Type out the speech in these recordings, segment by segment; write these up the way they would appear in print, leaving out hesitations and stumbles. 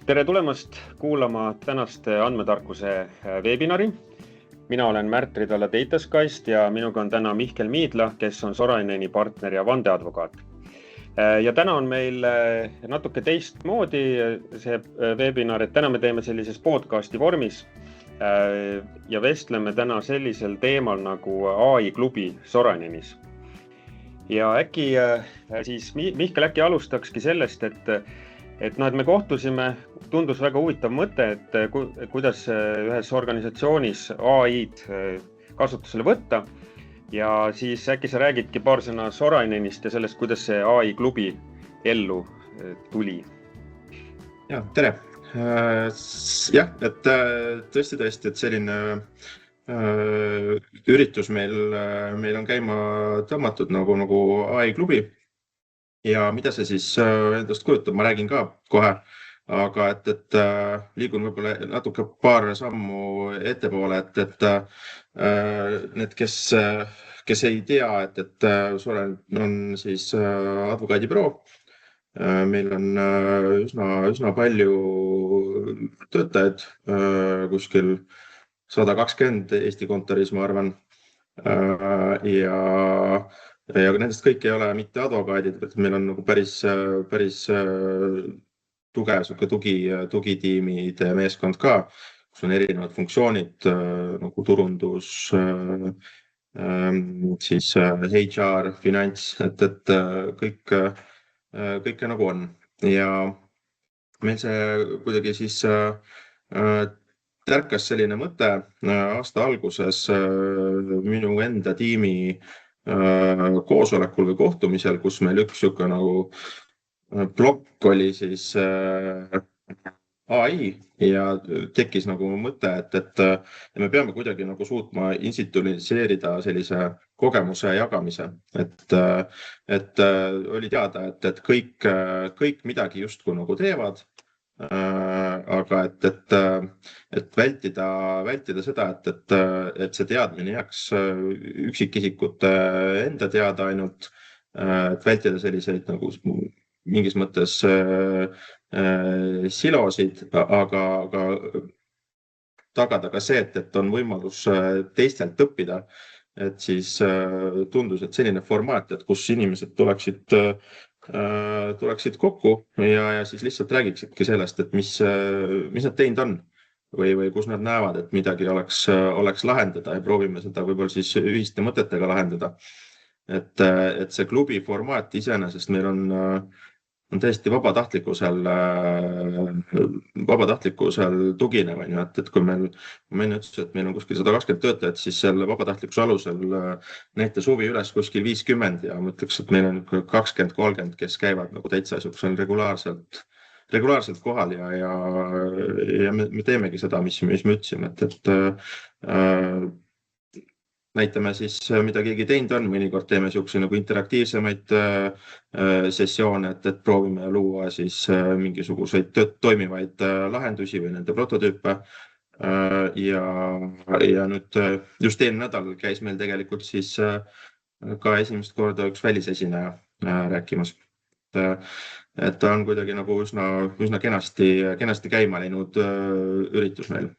Tere tulemast kuulama tänast andmetarkuse webinari. Mina olen Märt Ridala Data Skyst ja minuga on täna Mihkel Miidla, kes on Soraineni partner ja vandeadvokaat. Ja täna on meil natuke teistmoodi see webinar, et täna me teeme sellises podcasti vormis ja vestleme täna sellisel teemal nagu AI klubi Sorainenis. Ja äkki siis Mihkel alustakski sellest, et me kohtusime, tundus väga huvitav mõte, et kuidas ühes organisatsioonis AI-d kasutusele võtta ja siis äkki sa räägidki paar sõna Sorainenist ja sellest, kuidas see AI klubi ellu tuli. Ja, tere! Jah, et tõesti, et selline üritus meil on käima tõmmatud nagu AI klubi. Ja mida see siis endast kujutab, ma räägin ka kohe, aga et liigun võib-olla natuke paar sammu ettepoole, et need, kes ei tea, et Sorainen on siis advokaadibüroo. Meil on üsna palju töötajaid, kuskil 120 Eesti kontoris, ma arvan, ja nendest kõik ei ole mitte advokaadid, et meil on nagu päris tugev tugitiimide meeskond ka, kus on erinevad funktsioonid nagu turundus, siis HR, finants, et kõike nagu on. Ja meil see kuidagi siis tärkas selline mõte aasta alguses minu enda tiimi koosolekul või kohtumisel, kus meil üks siuke nagu plokk oli siis AI ja tekkis nagu mõte, et me peame kuidagi nagu suutma institutsionaliseerida sellise kogemuse jagamise, et oli teada, et kõik midagi justkui nagu teevad, aga et vältida seda, et see teadmine jääks üksikisikute enda teada ainult, et vältida selliseid nagu mingis mõttes silosid, aga tagada ka see, et on võimalus teistelt õppida. Et siis tundus, et selline formaat, et kus inimesed tuleksid kokku ja siis lihtsalt räägiksidki sellest, et mis nad teinud on või kus nad näevad, et midagi oleks lahendada ja proovime seda võib-olla siis ühiste mõtetega lahendada. Et see klubi formaat iseenesest meil on täiesti vabatahtlikkusel tuginev, et kui meil ütles, et meil on kuskil 120 töötajat, siis selle vabatahtlikkuse alusel näitas huvi üles kuskil 50 ja ma ütleks, et meil on 20-30, kes käivad nagu täitsa regulaarselt kohal ja me teemegi seda, mis me ütlesime, et näitame siis, mida keegi teinud on, mõnikord teeme siukse nagu interaktiivsemaid sessioone, et proovime luua siis mingisuguseid toimivaid lahendusi või nende prototüüpe. Ja nüüd just eelmine nädal käis meil tegelikult siis ka esimest korda üks välisesineja rääkimas. Et ta on kuidagi nagu üsna kenasti käima läinud üritus meil.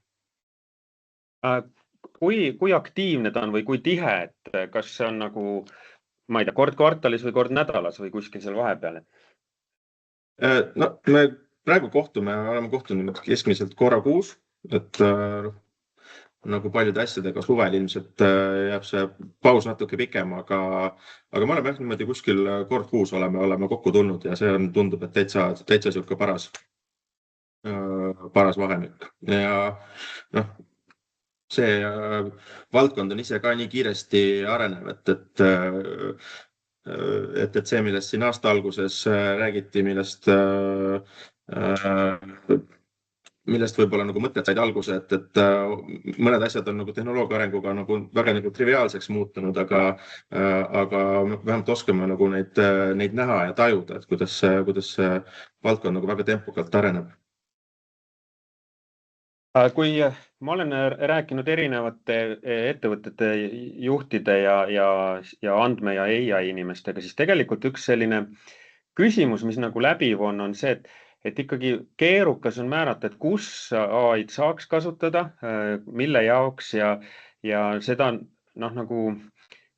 Kui aktiivne ta on või kui tihe, et kas see on nagu, ma ei tea, kord kvartalis või kord nädalas või kuskil seal vahepeal? No, me praegu oleme kohtunud keskmiselt korra kuus, et nagu paljude asjadega suvel ilmselt jääb see paus natuke pikem, aga me oleme niimoodi kuskil kord kuus oleme kokku tulnud ja see tundub, et täitsa siuke paras vahemik. Ja see valdkond on ise ka nii kiiresti arenev, et see, millest siin aasta alguses räägiti, millest võib-olla nagu mõtted said alguse, et mõned asjad on nagu tehnoloogia arenguga nagu väga nagu triviaalseks muutunud, aga vähemalt oskame nagu neid näha ja tajuda, et kuidas see valdkond nagu väga tempokalt areneb. Kui ma olen rääkinud erinevate ettevõtete juhtide ja andme ja AI inimestega, siis tegelikult üks selline küsimus, mis nagu läbiv on see, et ikkagi keerukas on määrata, et kus AI-d saaks kasutada, mille jaoks ja seda noh, nagu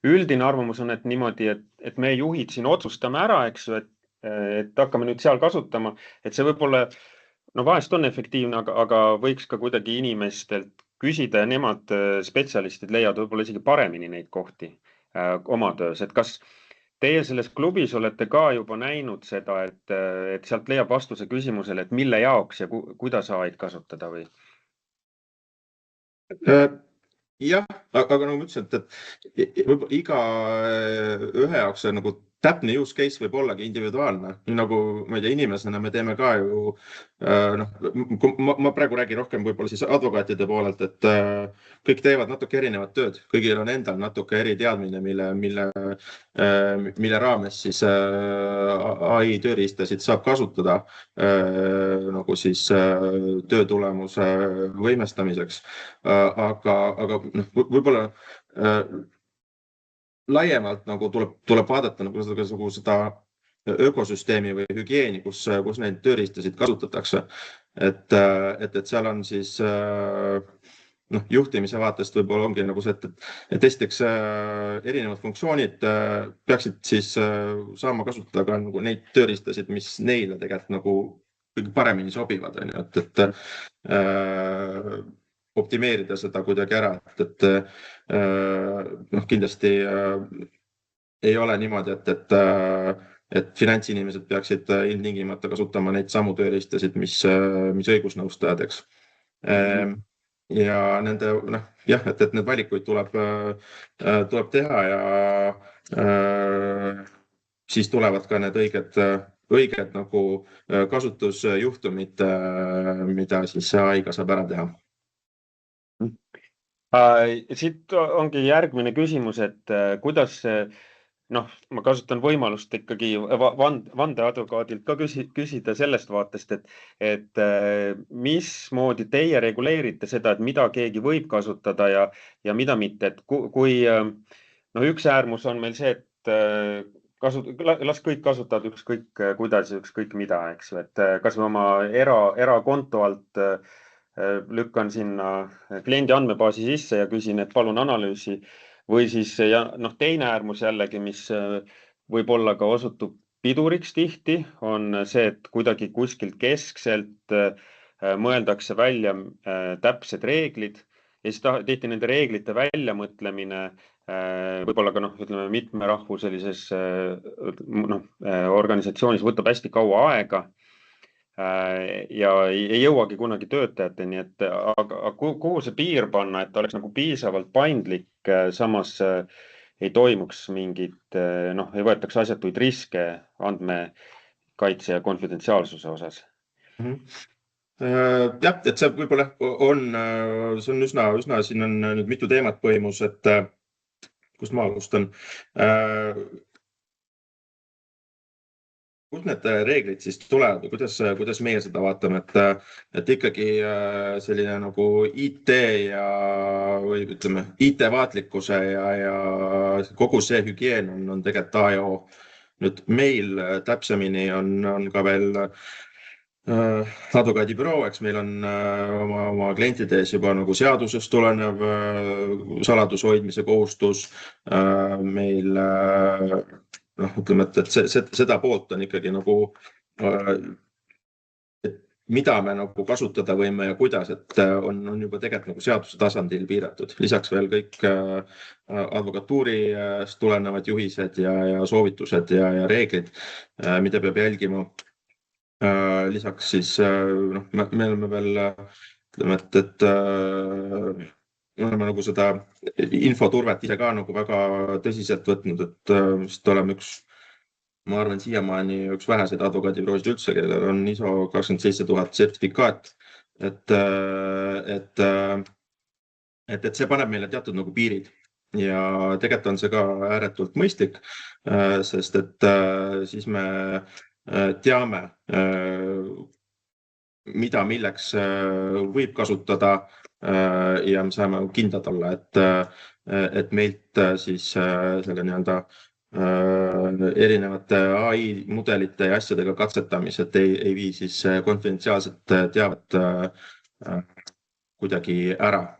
üldine arvamus on, et niimoodi, et me juhid siin otsustame ära, eks ju, et hakkame nüüd seal kasutama, et see võib-olla no vahest on efektiivne, aga võiks ka kuidagi inimestelt küsida ja nemad, spetsialistid, leiavad võib-olla isegi paremini neid kohti oma töös, et kas teie selles klubis olete ka juba näinud seda, et sealt leiab vastuse küsimusele, et mille jaoks ja kuidas AI-d kasutada või? Jah, aga nagu ma ütlesin, et võib-olla iga ühe jaoks see nagu täpne use case võib ollagi individuaalne. Nii nagu, ma ei tea, inimesena me teeme ka ju, ma praegu räägin rohkem võib-olla siis advokaatide poolelt, et kõik teevad natuke erinevat tööd. Kõigil on endal natuke eri teadmine, mille raames siis AI tööriistasid saab kasutada nagu siis töötulemuse võimestamiseks. Aga võib-olla laiemalt nagu tuleb vaadata nagu seda ökosüsteemi või hügieeni, kus neid tööriistasid kasutatakse. Et seal on siis juhtimise vaatest võib-olla ongi nagu see, et esiteks erinevad funktsioonid peaksid siis saama kasutada ka nagu neid tööriistasid, mis neile tegelikult nagu kõige paremini sobivad, on ju, et optimeerida seda kuidagi ära, et kindlasti ei ole niimoodi, et finantsinimesed peaksid ilmtingimata kasutama neid samu tööriistasid, mis õigusnõustajad, eks. Ja nende, jah, et need valikuid tuleb teha ja siis tulevad ka need õiged nagu kasutusjuhtumid, mida siis AI-ga saab ära teha. Siit ongi järgmine küsimus, et kuidas ma kasutan võimalust ikkagi vandeadvokaadilt ka küsida sellest vaatest, et mismoodi teie reguleerite seda, et mida keegi võib kasutada ja mida mitte, et kui üks äärmus on meil see, et las kõik kasutavad ükskõik kuidas ja ükskõik mida, eks ju, et kas või oma erakonto alt lükkan sinna kliendi andmebaasi sisse ja küsin, et palun analüüsi või siis teine äärmus jällegi, mis võib-olla ka osutub piduriks tihti, on see, et kuidagi kuskilt keskselt mõeldakse välja täpsed reeglid ja siis tihti nende reeglite väljamõtlemine võib-olla ka ütleme mitmerahvuselises organisatsioonis võtab hästi kaua aega ja ei jõuagi kunagi töötajateni, et aga kuhu see piir panna, et oleks nagu piisavalt paindlik, samas ei toimuks mingit, ei võetaks asjatuid riske andmekaitse ja konfidentsiaalsuse osas. Jah, et see võib-olla see on üsna, siin on nüüd mitu teemat põimus, et kust ma alustan. Kust need reeglid siis tulevad või kuidas meie seda vaatame, et ikkagi selline nagu IT või ütleme IT-vaatlikkuse ja kogu see hügieen on tegelikult A ja O. Nüüd meil täpsemini on ka veel advokaadibüroo, eks meil on oma klientide ees juba nagu seadusest tulenev saladuse hoidmise kohustus. Meil ütleme, et seda poolt on ikkagi nagu, et mida me nagu kasutada võime ja kuidas, et on juba tegelikult nagu seaduse tasandil piiratud. Lisaks veel kõik advokatuurist tulenevad juhised ja soovitused ja reeglid, mida peab jälgima. Lisaks siis me oleme veel, ütleme, et me oleme nagu seda infoturvet ise ka nagu väga tõsiselt võtnud, et vist oleme ma arvan, siiamaani üks väheseid advokaadibüroosid üldse, kellel on ISO 27000 sertifikaat, et see paneb meile teatud nagu piirid ja tegelikult on see ka ääretult mõistlik, sest et siis me teame, mida milleks võib kasutada ja me saame kindlad olla, et meilt siis selle nii-öelda erinevate AI mudelite ja asjadega katsetamised ei vii siis konfidentsiaalset teavet kuidagi ära.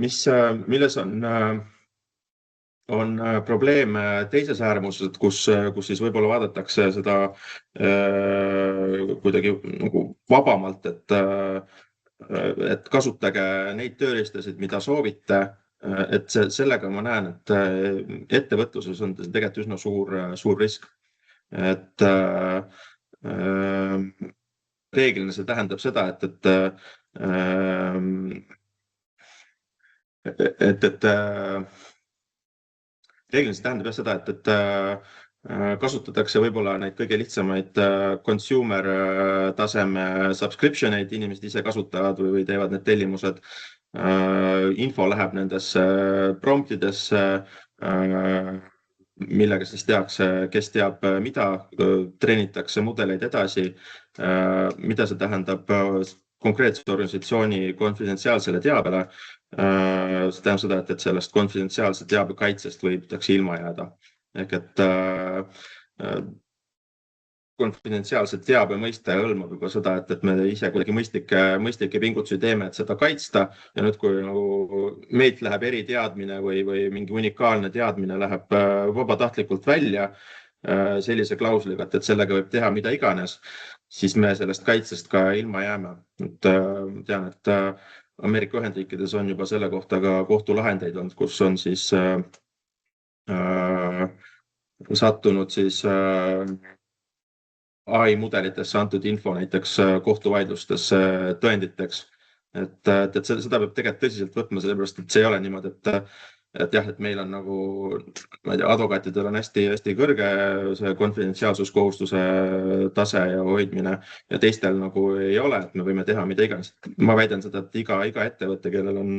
Milles on probleem teises äärmuses, kus siis võib-olla vaadatakse seda kuidagi nagu vabamalt, et kasutage neid tööriistasid, mida soovite. Et sellega ma näen, et ettevõtluses on tegelikult üsna suur risk. Et reeglina see tähendab seda, reeglina see tähendab seda, et kasutatakse võib-olla neid kõige lihtsamaid consumer taseme subscription eid, inimesed ise kasutavad või teevad need tellimused. Info läheb nendesse promptidesse, millega siis tehakse, kes teab mida, treenitakse mudeleid edasi, mida see tähendab konkreetse organisatsiooni konfidentsiaalsele teabele. See tähendab seda, et sellest konfidentsiaalse teabe kaitsest võidakse ilma jääda. Ehk et konfidentsiaalse teabe mõiste hõlmab juba seda, et me ise kuidagi mõistlikke pingutusi teeme, et seda kaitsta. Ja nüüd, kui meilt läheb eriteadmine või mingi unikaalne teadmine läheb vabatahtlikult välja sellise klausliga, et sellega võib teha mida iganes, siis me sellest kaitsest ka ilma jääme. Tean, et Ameerika Ühendriikides on juba selle kohta ka kohtulahendeid olnud, kus on siis sattunud siis AI mudelitesse antud info näiteks kohtuvaidlustes tõenditeks. Et seda peab tegelikult tõsiselt võtma, sellepärast, et see ei ole niimoodi, et jah, et meil on nagu, ma ei tea, advokaatidel on hästi kõrge see konfidentsiaalsuskohustuse tase ja hoidmine ja teistel nagu ei ole, et me võime teha mida iganes. Ma väidan seda, et iga ettevõte, kellel on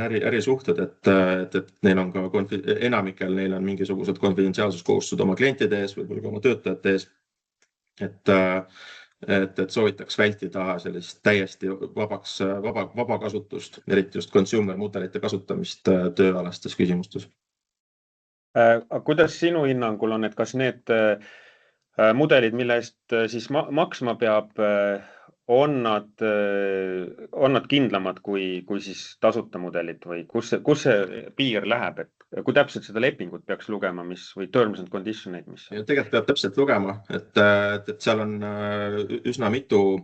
ärisuhted, et neil on ka enamikel neil on mingisugused konfidentsiaalsuskohustused oma klientide ees, võib-olla ka oma töötajate ees. Et soovitaks vältida sellist täiesti vaba kasutust, eriti just consumer mudelite kasutamist tööalastes küsimustes. Kuidas sinu hinnangul on, et kas need mudelid, mille eest siis maksma peab, on nad kindlamad kui siis tasuta mudelid või kus see piir läheb, et kui täpselt seda lepingut peaks lugema, või terms and condition'id, mis? Tegelikult peab täpselt lugema, et seal on üsna mitu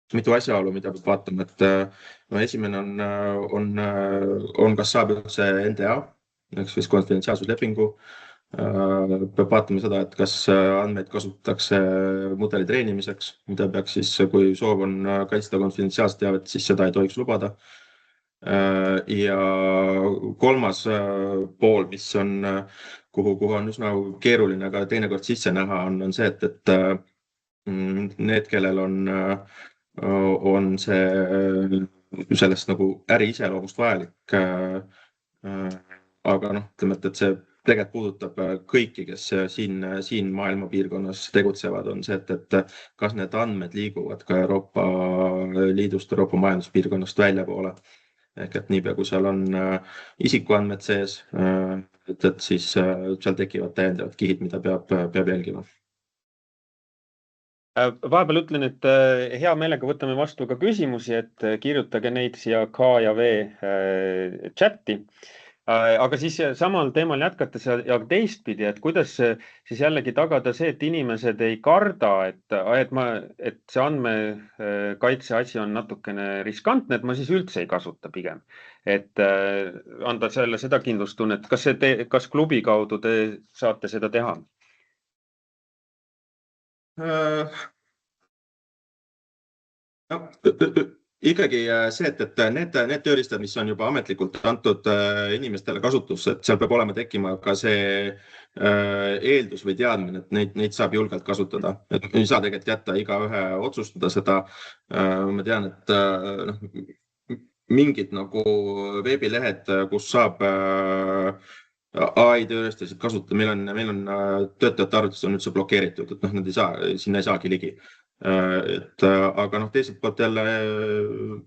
asjaolu, mida peab vaatama, et esimene on kas saab üldse NDA, eks siis konfidentsiaalsuslepingu. Peab vaatama seda, et kas andmeid kasutatakse mudeli treenimiseks, mida peaks siis, kui soov on kaitsta konfidentsiaalset teavet, siis seda ei tohiks lubada. Ja kolmas pool, mis on, kuhu on üsna keeruline ka teinekord sisse näha, on see, et need, kellel on sellest nagu äri iseloomust vajalik. Aga ütleme, et see tegelikult puudutab kõiki, kes siin maailma piirkonnas tegutsevad, on see, et kas need andmed liiguvad ka Euroopa Liidust, Euroopa majanduspiirkonnast väljapoole. Ehk et niipea, kui seal on isikuandmed sees, et siis seal tekivad täiendavad kihid, mida peab jälgima. Vahepeal ütlen, et hea meelega võtame vastu ka küsimusi, et kirjutage neid siia K ja V chati. Aga siis samal teemal jätkates ja teistpidi, et kuidas siis jällegi tagada see, et inimesed ei karda, et see andmekaitse asi on natukene riskantne, et ma siis üldse ei kasuta pigem. Et anda seda kindlustunnet, kas klubi kaudu te saate seda teha? Ikkagi see, et need tööriistad, mis on juba ametlikult antud inimestele kasutusse, et seal peab olema tekkima ka see eeldus või teadmine, et neid saab julgelt kasutada. Et ei saa tegelikult jätta igaühe otsustada seda. Ma tean, et mingid nagu veebilehed, kus saab AI tööriistasid kasutada, meil on töötajate arvutis on üldse blokeeritud, et nad sinna ei saagi ligi. Aga noh, teiselt poolt jälle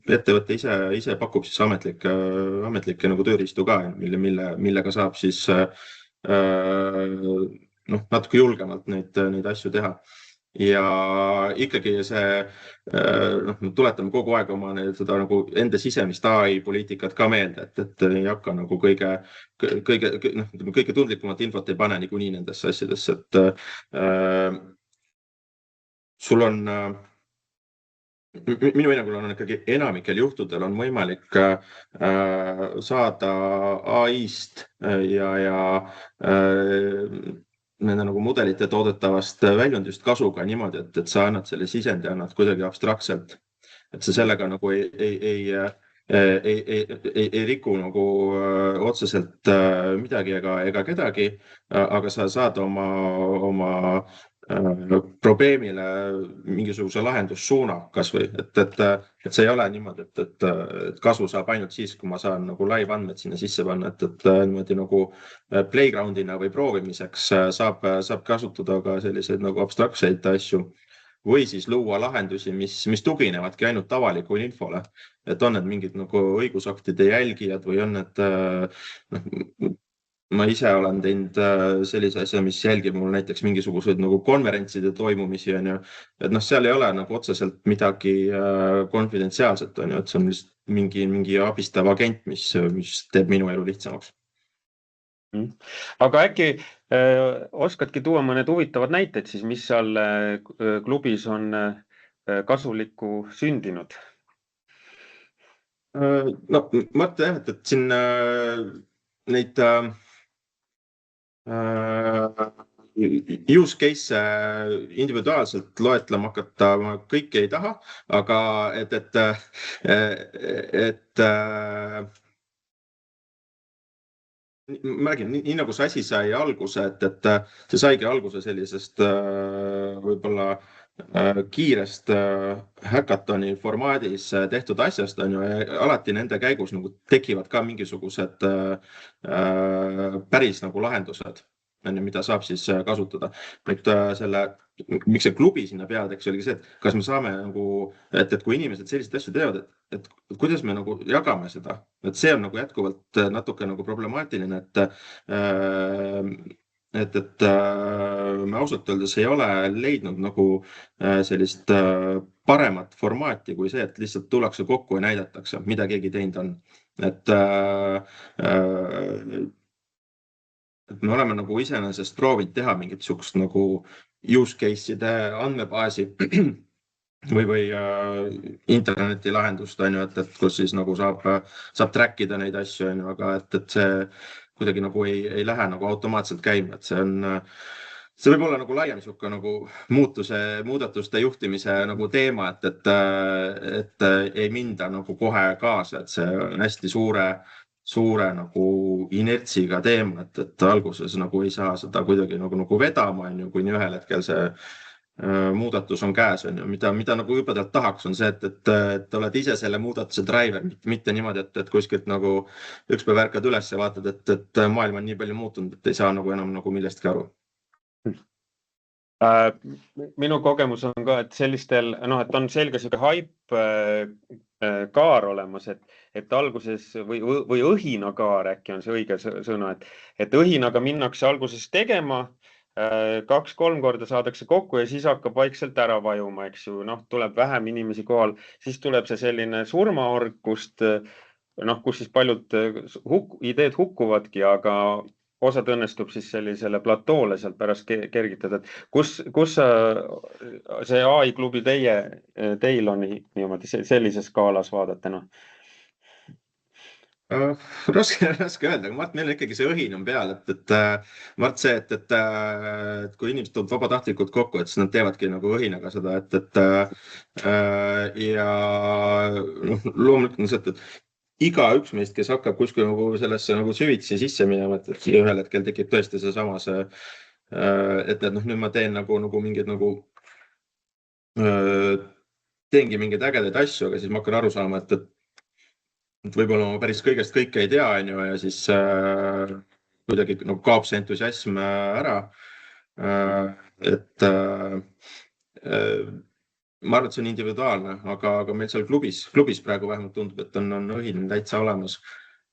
ettevõte ise pakub siis ametlikke nagu tööriistu ka, millega saab siis noh, natuke julgemalt neid asju teha. Ja ikkagi noh, tuletame kogu aeg oma seda nagu enda sisemist AI poliitikat ka meelde, et ei hakka nagu kõige tundlikumat infot ei pane niikuinii nendesse asjadesse, sul on minu hinnangul on ikkagi enamikel juhtudel on võimalik saada AI-st ja nende nagu mudelite toodetavast väljundist kasu ka niimoodi, et sa annad selle sisendi, annad kuidagi abstraktselt, et sa sellega nagu ei riku nagu otseselt midagi ega kedagi, aga sa saad oma probleemile mingisuguse lahendussuuna kasvõi, et see ei ole niimoodi, et kasu saab ainult siis, kui ma saan nagu live andmed sinna sisse panna, et niimoodi nagu playgroundina või proovimiseks saab kasutada ka selliseid nagu abstraktseid asju või siis luua lahendusi, mis tuginevadki ainult avalikule infole, et on need mingid nagu õigusaktide jälgijad või on need noh, ma ise olen teinud sellise asja, mis jälgib mul näiteks mingisuguseid nagu konverentside toimumisi, on ju. Et noh, seal ei ole nagu otseselt midagi konfidentsiaalset, on ju, et see on lihtsalt mingi abistav agent, mis teeb minu elu lihtsamaks. Aga äkki oskadki tuua mõned huvitavad näited siis, mis seal klubis on kasulikku sündinud? No, ma ütlen jah, et siin neid use case individuaalselt loetlema hakata ma kõike ei taha, aga ma räägin, nii nagu see asi sai alguse, et see saigi alguse sellisest võib-olla kiirest häkatoni formaadis tehtud asjast, on ju, ja alati nende käigus nagu tekivad ka mingisugused päris nagu lahendused, on ju, mida saab siis kasutada. Nüüd miks see klubi sinna peale teeks, oligi see, et kas me saame nagu, et kui inimesed selliseid asju teevad, et kuidas me nagu jagame seda, et see on nagu jätkuvalt natuke nagu problemaatiline, et me ausalt öeldes ei ole leidnud nagu sellist paremat formaati kui see, et lihtsalt tullakse kokku ja näidatakse, mida keegi teinud on. Et me oleme nagu iseenesest proovinud teha mingit sihukest nagu use case'ide andmebaasi või interneti lahendust, on ju, et kus siis nagu saab track ida neid asju, on ju, aga et see kuidagi nagu ei lähe nagu automaatselt käima, et see võib olla nagu laiem sihuke nagu muudatuste juhtimise nagu teema, et ei minda nagu kohe kaasa, et see on hästi suure nagu inertsiga teema, et alguses nagu ei saa seda kuidagi nagu vedama, on ju, kuni ühel hetkel see muudatus on käes, on ju, mida nagu jubedalt tahaks, on see, et oled ise selle muudatuse driver, mitte niimoodi, et kuskilt nagu üks päev ärkad üles ja vaatad, et maailm on nii palju muutunud, et ei saa nagu enam nagu millestki aru. Minu kogemus on ka, et sellistel, et on selge sihuke hype kaar olemas, et alguses või õhinakaar äkki on see õige sõna, et õhinaga minnakse alguses tegema, 2-3 korda saadakse kokku ja siis hakkab vaikselt ära vajuma, eks ju, tuleb vähem inimesi kohal, siis tuleb see selline surmaorg, kus siis paljud ideed hukkuvadki, aga osad õnnestub siis sellisele platoole sealt pärast kergitada. Kus see AI klubi teil on niimoodi sellises skaalas vaadatena? Raske öelda, aga Mart, meil on ikkagi see õhin on peal, et Mart see, et kui inimesed tulevad vabatahtlikult kokku, et siis nad teevadki nagu õhinaga seda, ja loomulikult on see, et igaüks meist, kes hakkab kuskil nagu sellesse nagu süvitsi sisse minema, et ühel hetkel tekib tõesti seesama et nüüd ma teen nagu mingeid nagu teengi mingeid ägedaid asju, aga siis ma hakkan aru saama, et võib-olla ma päris kõigest kõike ei tea, on ju, ja siis kuidagi nagu kaob see entusiasm ära. ma arvan, et see on individuaalne, aga meil seal klubis praegu vähemalt tundub, et on õhin täitsa olemas.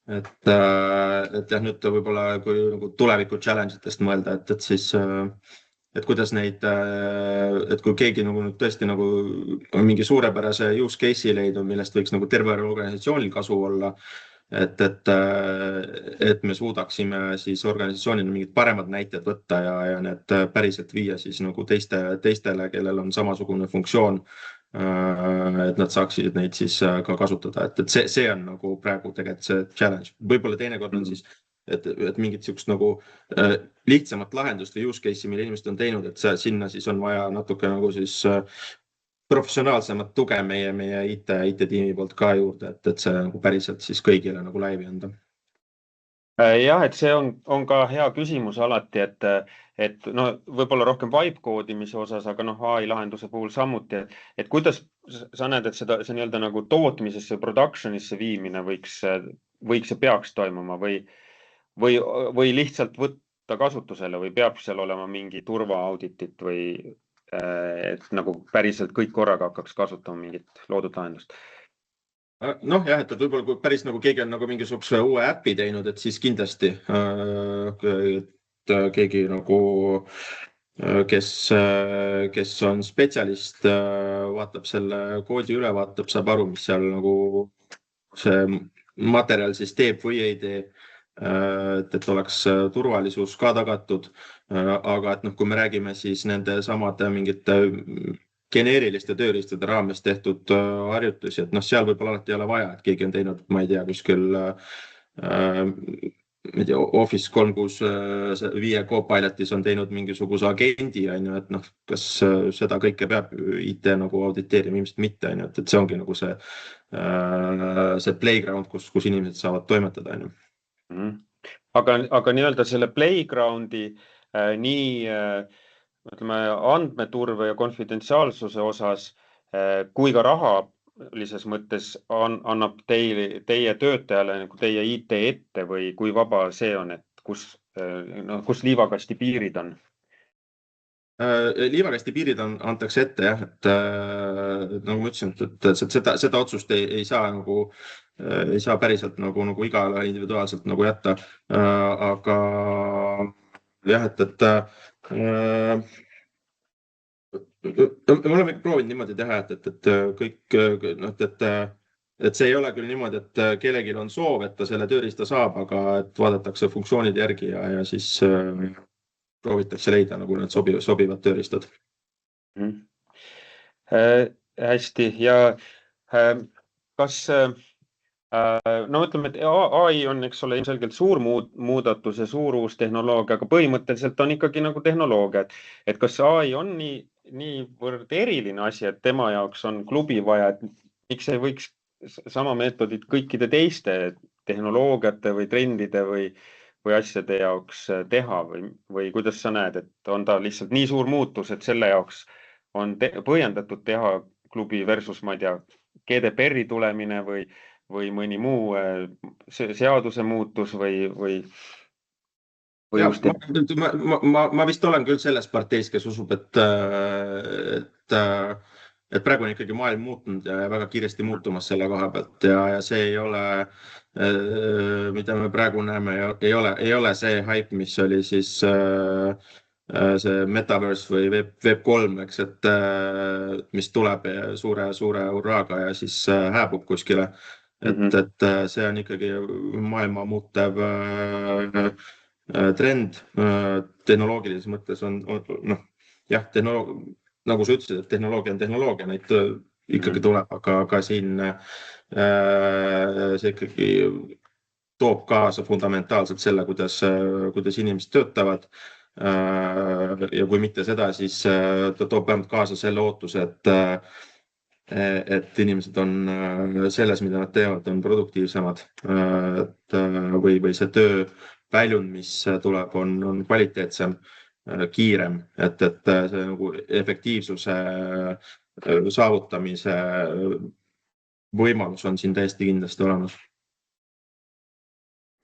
Et jah, nüüd võib-olla kui nagu tuleviku challenge itest mõelda, et siis, et kuidas neid, et kui keegi nagu nüüd tõesti nagu on mingi suurepärase use case'i leidnud, millest võiks nagu tervel organisatsioonil kasu olla, et me suudaksime siis organisatsioonina mingid paremad näited võtta ja need päriselt viia siis nagu teistele, kellel on samasugune funktsioon, et nad saaksid neid siis ka kasutada, et see on nagu praegu tegelikult see challenge. Võib-olla teinekord on siis, et mingit siukest nagu lihtsamat lahendust või use case'i, mille inimesed on teinud, et sinna siis on vaja natuke nagu siis professionaalsemat tuge meie IT-tiimi poolt ka juurde, et see nagu päriselt siis kõigile nagu laivi anda. Jah, et see on ka hea küsimus alati, et no võib-olla rohkem vibe koodimise osas, aga AI lahenduse puhul samuti, et kuidas sa näed, et see nii-öelda nagu tootmisesse, production'isse viimine võiks ja peaks toimuma või lihtsalt võtta kasutusele või peab seal olema mingi turvaauditit või et nagu päriselt kõik korraga hakkaks kasutama mingit loodud lahendust? Noh jah, et võib-olla kui päris nagu keegi on nagu mingisuguse uue äppi teinud, et siis kindlasti et keegi nagu, kes on spetsialist, vaatab selle koodi üle, vaatab, saab aru, mis seal nagu see materjal siis teeb või ei tee. Et oleks turvalisus ka tagatud, aga et kui me räägime siis nende samade mingite geneeriliste tööriistade raames tehtud harjutusi, et seal võib-olla alati ei ole vaja, et keegi on teinud, ma ei tea, kuskil Office 365 Copilotis on teinud mingisuguse agendi, et kas seda kõike peab IT nagu auditeerima, ilmselt mitte, et see ongi nagu see playground, kus inimesed saavad toimetada. Aga nii-öelda selle playground'i nii ütleme andmeturve ja konfidentsiaalsuse osas kui ka rahalises mõttes annab teie töötajale nagu teie IT ette või kui vaba see on, et kus liivakasti piirid on? Liivakasti piirid antakse ette jah, et nagu ma ütlesin, et seda otsust ei saa päriselt nagu igale individuaalselt nagu jätta, aga jah, et me oleme proovinud niimoodi teha, et kõik, et see ei ole küll niimoodi, et kellelgi on soov, et ta selle tööriista saab, aga et vaadatakse funktsioonid järgi ja siis proovitakse leida nagu need sobivad tööriistad. Hästi ja kas ütleme, et AI on, eks ole, ilmselgelt suur muudatus ja suur uus tehnoloogia, aga põhimõtteliselt on ikkagi nagu tehnoloogia, et kas AI on niivõrd eriline asi, et tema jaoks on klubi vaja, et miks ei võiks sama meetodit kõikide teiste tehnoloogiate või trendide või asjade jaoks teha või kuidas sa näed, et on ta lihtsalt nii suur muutus, et selle jaoks on põhjendatud teha klubi versus, ma ei tea, GDPR-i tulemine või mõni muu seaduse muutus või ma vist olen küll selles parteis, kes usub, et praegu on ikkagi maailm muutunud ja väga kiiresti muutumas selle koha pealt ja see ei ole, mida me praegu näeme, ei ole see hype, mis oli siis see metaverse või Web3, eks, et mis tuleb suure hurraaga ja siis hääbub kuskile. Et see on ikkagi maailma muutev trend tehnoloogilises mõttes on jah, nagu sa ütlesid, et tehnoloogia on tehnoloogia, neid ikkagi tuleb, aga siin see ikkagi toob kaasa fundamentaalselt selle, kuidas inimesed töötavad. Ja kui mitte seda, siis ta toob vähemalt kaasa selle ootuse, et inimesed on selles, mida nad teevad, on produktiivsemad või see töö väljund, mis tuleb, on kvaliteetsem, kiirem, et see nagu efektiivsuse saavutamise võimalus on siin täiesti kindlasti olemas.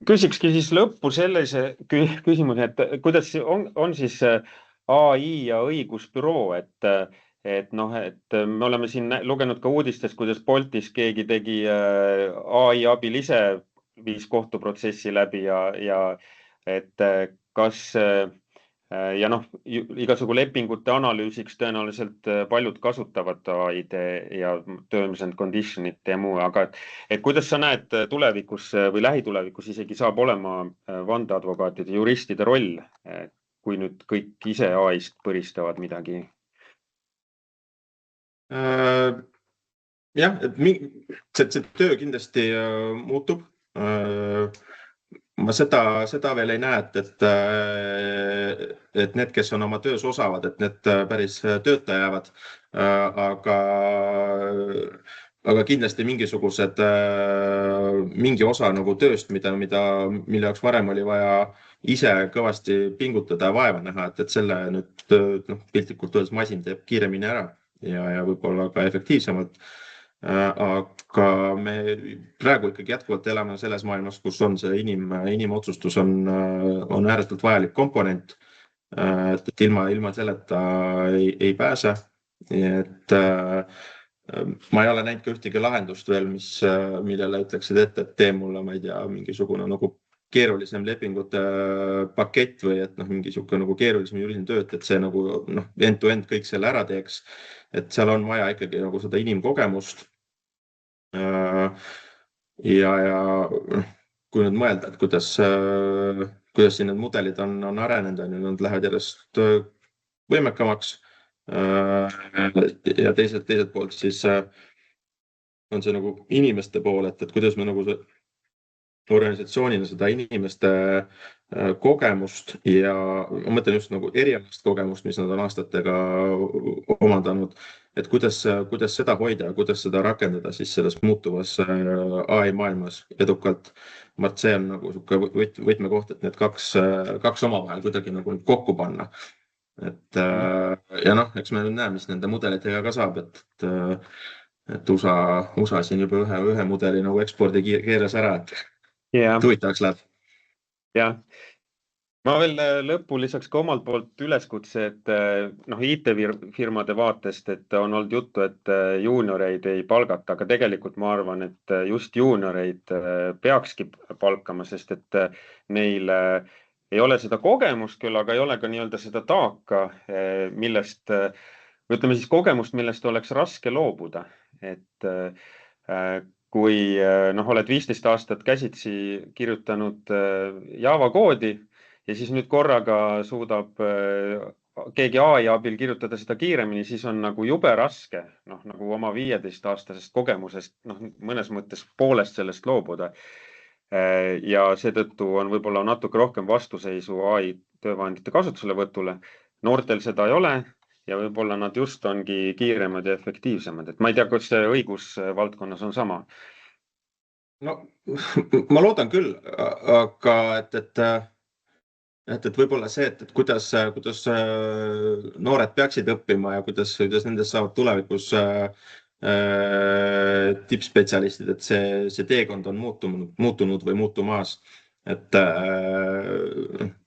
Küsikski siis lõppu sellise küsimuse, et kuidas on siis AI ja õigusbüroo, et noh, et me oleme siin lugenud ka uudistest, kuidas Boltis keegi tegi ai abil ise viis kohtuprotsessi läbi ja et kas ja noh, igasugu lepingute analüüsiks tõenäoliselt paljud kasutavad ai-d ja terms and condition'it ja muu, aga et kuidas sa näed tulevikus või lähitulevikus isegi saab olema vandeadvokaatide, juristide roll, kui nüüd kõik ise ai-st põristavad midagi? Jah, et see töö kindlasti muutub. Ma seda veel ei näe, et need, kes on oma töös osavad, et need päris tööta jäävad. Aga kindlasti mingi osa nagu tööst, mille jaoks varem oli vaja ise kõvasti pingutada ja vaeva näha, et selle nüüd piltlikult öeldes masin teeb kiiremini ära ja võib-olla ka efektiivsemalt. Aga me praegu ikkagi jätkuvalt elame selles maailmas, kus on see inimotsustus on ääretult vajalik komponent, et ilma selleta ei pääse. Et ma ei ole näinud ka ühtegi lahendust veel, millele ütleksid ette, et tee mulle, ma ei tea, mingisugune nagu keerulisem lepingute pakett või et mingisugune nagu keerulisem juriidiline tööd, et see nagu end-to-end kõik selle ära teeks. Et seal on vaja ikkagi nagu seda inimkogemust. Ja kui nüüd mõelda, et kuidas siin need mudelid on arenenud, nad lähevad järjest võimekamaks. Ja teiselt poolt siis on see nagu inimeste pool, et kuidas me nagu organisatsioonina seda inimeste kogemust ja ma mõtlen just nagu erialast kogemust, mis nad on aastatega omandanud, et kuidas seda hoida ja kuidas seda rakendada siis selles muutuvas ai maailmas edukalt. Mart, see on nagu võtmekoht, et need kaks omavahel kuidagi nagu kokku panna. Ja eks me näe, mis nende mudelitega ka saab, et USA siin juba ühe mudeli nagu ekspordi keeras ära, et huvitavaks läheb. Jah. Ma veel lõppu lisaks ka omalt poolt üleskutse, et IT-firmade vaatest, et on olnud juttu, et juunioreid ei palgata, aga tegelikult ma arvan, et just juunioreid peakski palkama, sest et neil ei ole seda kogemust küll, aga ei ole ka nii-öelda seda taaka, ütleme siis kogemust, millest oleks raske loobuda. Et kui oled 15 aastat käsitsi kirjutanud Java koodi, ja siis nüüd korraga suudab keegi ai abil kirjutada seda kiiremini, siis on nagu jube raske, nagu oma 15-aastasest kogemusest, mõnes mõttes poolest sellest loobuda. Ja seetõttu on võib-olla natuke rohkem vastuseisu ai töövahendite kasutuselevõtule. Noortel seda ei ole ja võib-olla nad just ongi kiiremad ja efektiivsemad. Et ma ei tea, kas see õigusvaldkonnas on sama. No, ma loodan küll, aga et võib-olla see, et kuidas noored peaksid õppima ja kuidas nendest saavad tulevikus tippspetsialistid, et see teekond on muutunud või muutumas. Et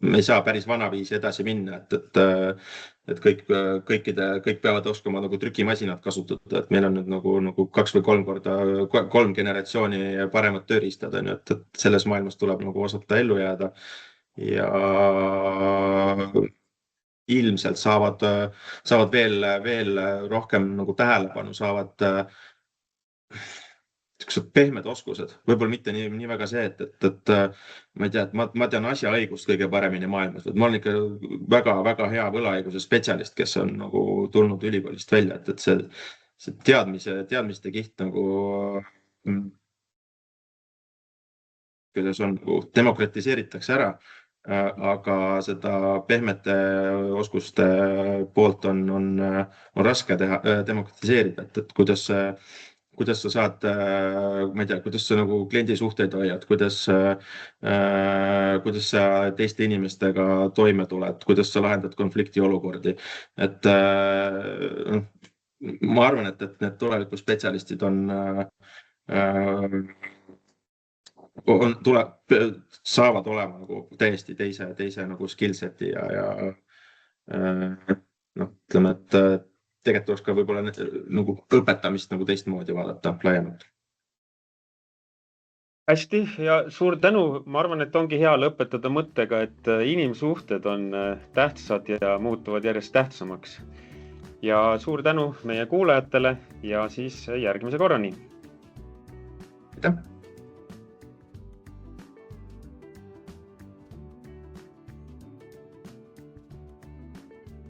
me ei saa päris vanaviisi edasi minna, et kõik peavad oskama nagu trükimasinat kasutada, et meil on nüüd nagu 2 või 3 generatsiooni paremad tööriistad, et selles maailmas tuleb nagu osata ellu jääda. Ja ilmselt saavad veel rohkem nagu tähelepanu, saavad pehmed oskused, võib-olla mitte nii väga see, et ma ei tea, et ma tean asjaõigust kõige paremini maailmas, et ma olen ikka väga hea võlaõiguse spetsialist, kes on nagu tulnud ülikoolist välja, et see teadmiste kiht nagu kuidas on nagu demokratiseeritakse ära. Aga seda pehmete oskuste poolt on raske demokratiseerida, et kuidas sa saad, ma ei tea, kuidas sa nagu kliendisuhteid hoiad, kuidas sa teiste inimestega toime tuled, kuidas sa lahendad konfliktiolukordi. Et ma arvan, et need tulevikuspetsialistid saavad olema nagu täiesti teise nagu skillseti ja ütleme, et tegelikult oleks ka võib-olla nagu õpetamist nagu teistmoodi vaadata laiemalt. Hästi ja suur tänu. Ma arvan, et ongi hea lõpetada mõttega, et inimsuhted on tähtsad ja muutuvad järjest tähtsamaks. Ja suur tänu meie kuulajatele ja siis järgmise korrani. Aitäh!